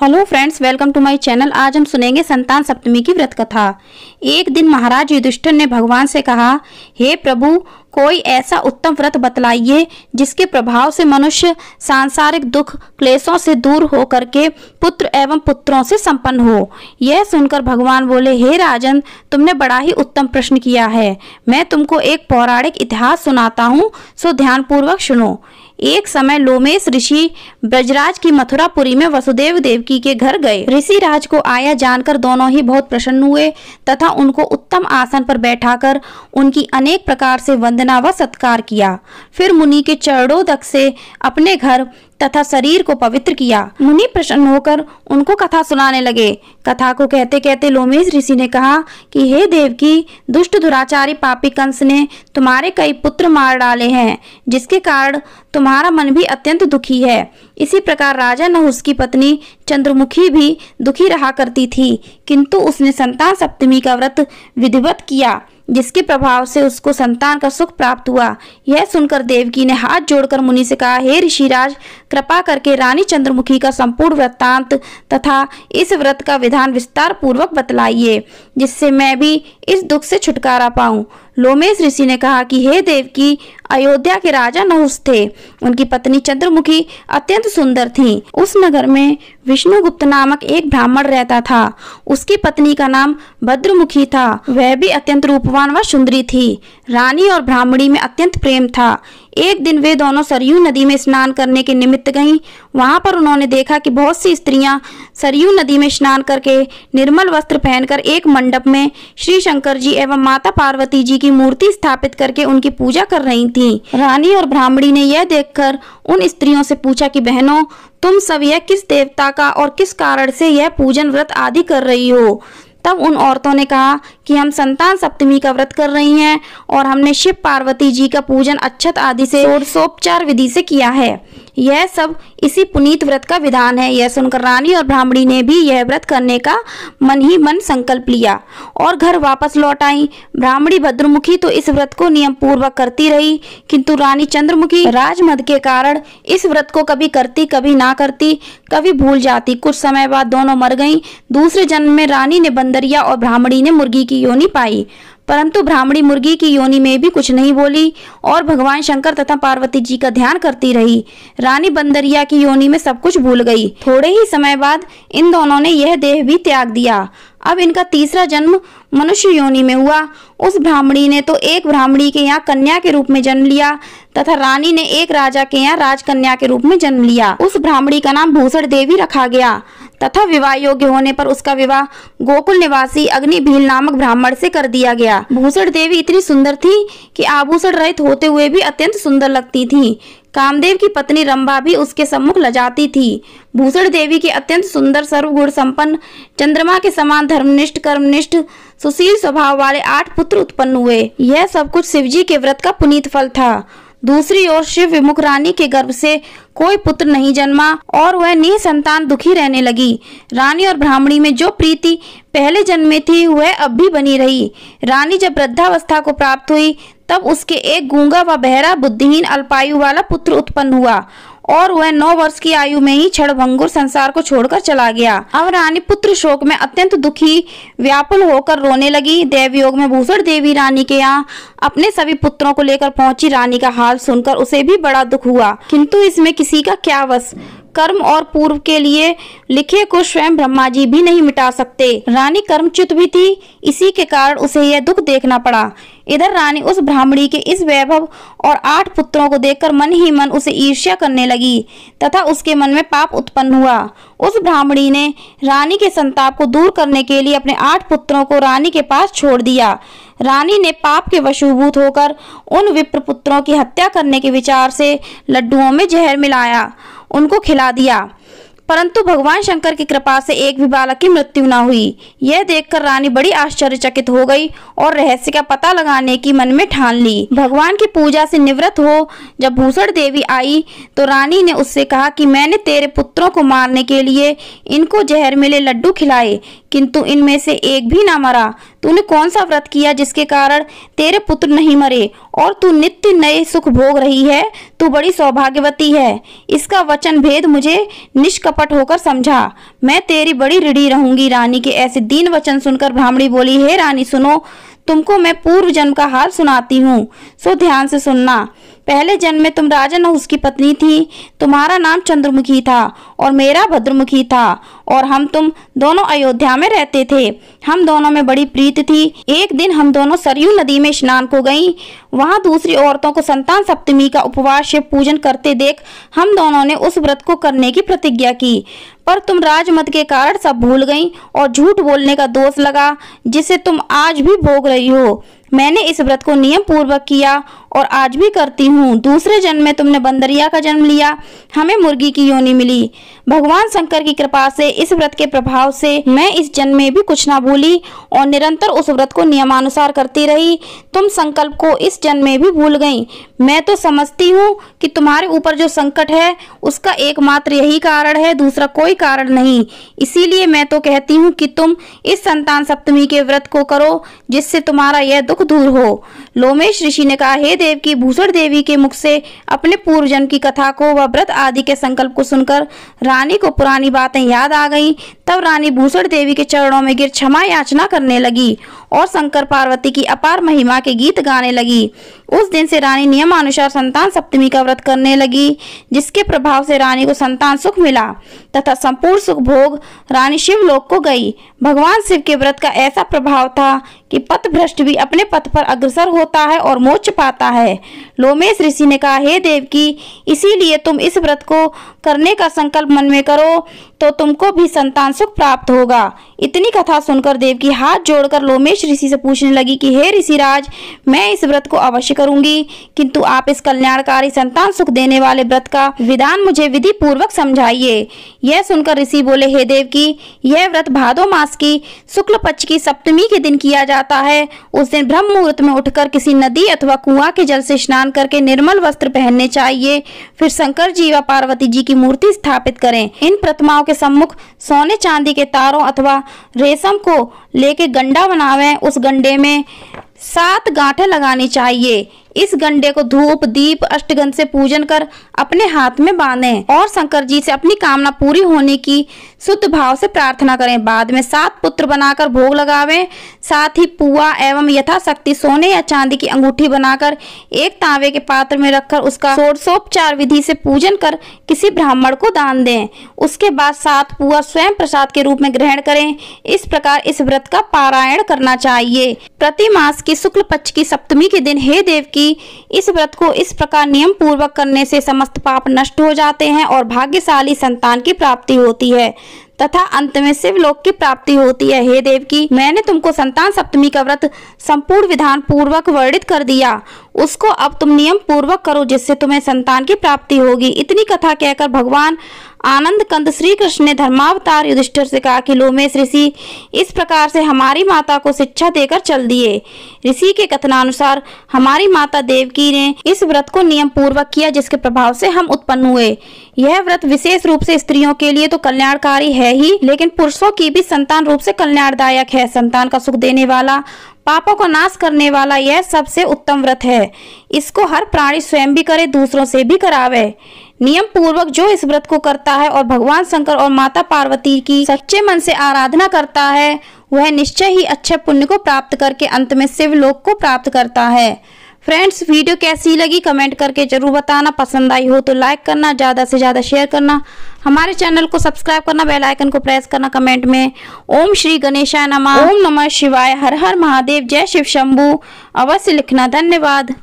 Hello friends, welcome to my channel. आज हम सुनेंगे संतान सप्तमी की व्रत कथा। एक दिन महाराज युधिष्ठिर ने भगवान से कहा, हे प्रभु, कोई ऐसा उत्तम व्रत बतलाइए जिसके प्रभाव से मनुष्य सांसारिक दुख क्लेशों से दूर हो करके पुत्र एवं पुत्रों से संपन्न हो। यह सुनकर भगवान बोले, हे राजन, तुमने बड़ा ही उत्तम प्रश्न किया है। मैं तुमको एक पौराणिक इतिहास सुनाता हूँ, सो ध्यानपूर्वक सुनो। एक समय लोमेश ऋषि ब्रजराज की मथुरापुरी में वसुदेव देवकी के घर गए। ऋषि राज को आया जानकर दोनों ही बहुत प्रसन्न हुए तथा उनको उत्तम आसन पर बैठाकर उनकी अनेक प्रकार से वंदना व सत्कार किया। फिर मुनि के चरणोदक से अपने घर तथा शरीर को पवित्र किया। मुनि प्रसन्न होकर उनको कथा सुनाने लगे। कथा को कहते कहते लोमेश ऋषि ने कहा कि हे देवकी, दुष्ट दुराचारी पापी कंस ने तुम्हारे कई पुत्र मार डाले हैं, जिसके कारण तुम्हारा मन भी अत्यंत दुखी है। इसी प्रकार राजा नहुष की पत्नी चंद्रमुखी भी दुखी रहा करती थी, किंतु उसने संतान सप्तमी का व्रत विधिवत किया, जिसके प्रभाव से उसको संतान का सुख प्राप्त हुआ। यह सुनकर देवकी ने हाथ जोड़कर मुनि से कहा, हे ऋषिराज, कृपा करके रानी चंद्रमुखी का संपूर्ण वृत्तांत तथा इस व्रत का विधान विस्तार पूर्वक बतलाइए, जिससे मैं भी इस दुख से छुटकारा पाऊं। लोमेश ऋषि ने कहा कि हे देवकी, अयोध्या के राजा नहुष थे। उनकी पत्नी चंद्रमुखी अत्यंत सुंदर थी। उस नगर में विष्णुगुप्त नामक एक ब्राह्मण रहता था। उसकी पत्नी का नाम भद्रमुखी था। वह भी अत्यंत रूपवान व सुंदरी थी। रानी और ब्राह्मणी में अत्यंत प्रेम था। एक दिन वे दोनों सरयू नदी में स्नान करने के निमित्त गईं। वहां पर उन्होंने देखा कि बहुत सी स्त्रियां सरयू नदी में स्नान करके निर्मल वस्त्र पहनकर एक मंडप में श्री शंकर जी एवं माता पार्वती जी की मूर्ति स्थापित करके उनकी पूजा कर रही थीं। रानी और ब्राह्मणी ने यह देखकर उन स्त्रियों से पूछा कि बहनों, तुम सब यह किस देवता का और किस कारण से यह पूजन व्रत आदि कर रही हो? तब उन औरतों ने कहा कि हम संतान सप्तमी का व्रत कर रही हैं और हमने शिव पार्वती जी का पूजन अक्षत आदि से षोडशोपचार विधि से किया है। यह सब इसी पुनीत व्रत का विधान है। यह सुनकर रानी और ब्राह्मणी ने भी यह व्रत करने का मन ही मन संकल्प लिया और घर वापस लौट आई। ब्राह्मणी भद्रमुखी तो इस व्रत को नियम पूर्वक करती रही, किंतु रानी चंद्रमुखी राजमद के कारण इस व्रत को कभी करती, कभी ना करती, कभी भूल जाती। कुछ समय बाद दोनों मर गईं। दूसरे जन्म में रानी ने बंदरिया और ब्राह्मणी ने मुर्गी की योनि पाई, परंतु ब्राह्मणी मुर्गी की योनि में भी कुछ नहीं बोली और भगवान शंकर तथा पार्वती जी का ध्यान करती रही। रानी बंदरिया की योनि में सब कुछ भूल गई। थोड़े ही समय बाद इन दोनों ने यह देह भी त्याग दिया। अब इनका तीसरा जन्म मनुष्य योनि में हुआ। उस ब्राह्मणी ने तो एक ब्राह्मणी के यहाँ कन्या के रूप में जन्म लिया तथा रानी ने एक राजा के यहाँ राजकन्या के रूप में जन्म लिया। उस ब्राह्मणी का नाम भूषण देवी रखा गया तथा विवाह योग्य होने पर उसका विवाह गोकुल निवासी अग्निभील नामक ब्राह्मण से कर दिया गया। भूषण देवी इतनी सुंदर थी कि आभूषण रहित होते हुए भी अत्यंत सुंदर लगती थी। कामदेव की पत्नी रंभा भी उसके सम्मुख लजाती थी। भूषण देवी के अत्यंत सुंदर, सर्वगुण संपन्न, चंद्रमा के समान धर्मनिष्ठ, कर्मनिष्ठ, सुशील स्वभाव वाले 8 पुत्र उत्पन्न हुए। यह सब कुछ शिवजी के व्रत का पुनीत फल था। दूसरी ओर शिव विमुख रानी के गर्भ से कोई पुत्र नहीं जन्मा और वह निसंतान दुखी रहने लगी। रानी और ब्राह्मणी में जो प्रीति पहले जन्म में थी वह अब भी बनी रही। रानी जब वृद्धावस्था को प्राप्त हुई तब उसके एक गूंगा व बहरा, बुद्धिहीन, अल्पायु वाला पुत्र उत्पन्न हुआ और वह 9 वर्ष की आयु में ही क्षणभंगुर संसार को छोड़कर चला गया। अब रानी पुत्र शोक में अत्यंत दुखी, व्याकुल होकर रोने लगी। देवयोग में भूषण देवी रानी के यहाँ अपने सभी पुत्रों को लेकर पहुंची। रानी का हाल सुनकर उसे भी बड़ा दुख हुआ, किंतु इसमें किसी का क्या वश। कर्म और पूर्व के लिए लिखे को स्वयं ब्रह्मा जी भी नहीं मिटा सकते। रानी कर्मच्युत भी थी, इसी के कारण उसे यह दुख देखना पड़ा। इधर रानी उस ब्राह्मणी के इस वैभव और 8 पुत्रों को देखकर मन ही मन उसे ईर्ष्या करने लगी तथा उसके मन में पाप उत्पन्न हुआ। उस ब्राह्मणी ने रानी के संताप को दूर करने के लिए अपने 8 पुत्रों को रानी के पास छोड़ दिया। रानी ने पाप के वशीभूत होकर उन विप्र पुत्रों की हत्या करने के विचार से लड्डुओं में जहर मिलाया उनको खिला दिया, परंतु भगवान शंकर की कृपा से एक भी बालक की मृत्यु न हुई। यह देखकर रानी बड़ी आश्चर्यचकित हो गई और रहस्य का पता लगाने की मन में ठान ली। भगवान की पूजा से निवृत्त हो जब भूषण देवी आई तो रानी ने उससे कहा कि मैंने तेरे पुत्रों को मारने के लिए इनको जहर मिले लड्डू खिलाए, किंतु इनमें से एक भी ना मरा। तूने कौन सा व्रत किया जिसके कारण तेरे पुत्र नहीं मरे और तू नित्य नए सुख भोग रही है? तू बड़ी सौभाग्यवती है। इसका वचन भेद मुझे निष्कपट होकर समझा। मैं तेरी बड़ी ऋणी रहूंगी। रानी के ऐसे दीन वचन सुनकर ब्राह्मणी बोली, हे रानी सुनो, तुमको मैं पूर्व जन्म का हाल सुनाती हूँ, सो ध्यान से सुनना। पहले जन्म में तुम राजा नहुस की पत्नी थी। तुम्हारा नाम चंद्रमुखी था और मेरा भद्रमुखी था और हम तुम दोनों अयोध्या में रहते थे। हम दोनों में बड़ी प्रीति थी। एक दिन हम दोनों सरयू नदी में स्नान को गईं। वहां दूसरी औरतों को संतान सप्तमी का उपवास शिव पूजन करते देख हम दोनों ने उस व्रत को करने की प्रतिज्ञा की, पर तुम राजमद के कारण सब भूल गईं और झूठ बोलने का दोष लगा, जिसे तुम आज भी भोग रही हो। मैंने इस व्रत को नियम पूर्वक किया और आज भी करती हूँ। दूसरे जन्म में तुमने बंदरिया का जन्म लिया, हमें मुर्गी की योनि मिली। भगवान शंकर की कृपा से इस व्रत के प्रभाव से मैं इस जन्म में भी कुछ ना भूली और निरंतर उस व्रत को नियमानुसार करती रही। तुम संकल्प को इस जन्म में भी भूल गई। मैं तो समझती हूँ कि तुम्हारे ऊपर जो संकट है उसका एकमात्र यही कारण है, दूसरा कोई कारण नहीं। इसीलिए मैं तो कहती हूँ कि तुम इस संतान सप्तमी के व्रत को करो, जिससे तुम्हारा यह दुख दूर हो। लोमेश ऋषि ने कहा, हे देव की भूषण देवी के मुख से अपने पूर्व जन्म की कथा को व व्रत आदि के संकल्प को सुनकर रानी को पुरानी बातें याद आ गईं। तब रानी भूषण देवी के चरणों में गिर क्षमा याचना करने लगी और शंकर पार्वती की अपार महिमा के गीत गाने लगी। उस दिन से रानी नियमानुसार संतान सप्तमी का व्रत करने लगी, जिसके प्रभाव से रानी को संतान सुख मिला तथा संपूर्ण सुख भोग रानी शिवलोक को गई। भगवान शिव के व्रत का ऐसा प्रभाव था कि पथभ्रष्ट भी अपने पथ पर अग्रसर होता है और मोक्ष पाता है। लोमेश ऋषि ने कहा, हे देव की, इसीलिए तुम इस व्रत को करने का संकल्प मन में करो तो तुमको भी संतान सुख प्राप्त होगा। इतनी कथा सुनकर देवकी हाथ जोड़कर लोमेश ऋषि से पूछने लगी कि हे ऋषिराज, मैं इस व्रत को अवश्य करूंगी, किंतु आप इस कल्याणकारी संतान सुख देने वाले व्रत का विधान मुझे विधि पूर्वक समझाइए। यह सुनकर ऋषि बोले, हे देवकी, यह व्रत भादो मास की शुक्ल पक्ष की सप्तमी के दिन किया जाता है। उस दिन ब्रह्म मुहूर्त में उठकर किसी नदी अथवा कुआं के जल से स्नान करके निर्मल वस्त्र पहनने चाहिए। फिर शंकर जी व पार्वती जी की मूर्ति स्थापित करें। इन प्रतिमाओं के सम्मुख सोने चांदी के तारों अथवा रेशम को लेके गंडा बनावें। उस गंडे में 7 गांठें लगानी चाहिए। इस गंडे को धूप दीप अष्टगंध से पूजन कर अपने हाथ में बांधें और शंकर जी से अपनी कामना पूरी होने की शुद्ध भाव से प्रार्थना करें। बाद में 7 पुत्र बनाकर भोग लगावें। साथ ही पुआ एवं यथाशक्ति सोने या चांदी की अंगूठी बनाकर एक तांबे के पात्र में रखकर उसका षोडशोपचार विधि से पूजन कर किसी ब्राह्मण को दान दें। उसके बाद 7 पुआ स्वयं प्रसाद के रूप में ग्रहण करें। इस प्रकार इस व्रत का पारायण करना चाहिए। प्रति मास की शुक्ल पक्ष की सप्तमी के दिन हे देव की, इस व्रत को इस प्रकार नियम पूर्वक करने से समस्त पाप नष्ट हो जाते हैं और भाग्यशाली संतान की प्राप्ति होती है तथा अंत में शिवलोक की प्राप्ति होती है। हे देव की, मैंने तुमको संतान सप्तमी का व्रत संपूर्ण विधान पूर्वक वर्णित कर दिया, उसको अब तुम नियम पूर्वक करो, जिससे तुम्हें संतान की प्राप्ति होगी। इतनी कथा कहकर भगवान आनंद कंद श्री कृष्ण ने धर्मावतार युधिष्ठिर से कहा कि लोमेश ऋषि इस प्रकार से हमारी माता को शिक्षा देकर चल दिए। ऋषि के कथनानुसार हमारी माता देवकी ने इस व्रत को नियम पूर्वक किया, जिसके प्रभाव से हम उत्पन्न हुए। यह व्रत विशेष रूप से स्त्रियों के लिए तो कल्याणकारी है ही, लेकिन पुरुषों की भी संतान रूप से कल्याणदायक है। संतान का सुख देने वाला, पापों को नाश करने वाला यह सबसे उत्तम व्रत है। इसको हर प्राणी स्वयं भी करे, दूसरों से भी करावे। नियम पूर्वक जो इस व्रत को करता है और भगवान शंकर और माता पार्वती की सच्चे मन से आराधना करता है, वह निश्चय ही अच्छे पुण्य को प्राप्त करके अंत में शिवलोक को प्राप्त करता है। फ्रेंड्स, वीडियो कैसी लगी कमेंट करके जरूर बताना। पसंद आई हो तो लाइक करना, ज़्यादा से ज़्यादा शेयर करना, हमारे चैनल को सब्सक्राइब करना, बेल आइकन को प्रेस करना। कमेंट में ओम श्री गणेशाय नमः, ओम नमः शिवाय, हर हर महादेव, जय शिव शंभू अवश्य लिखना। धन्यवाद।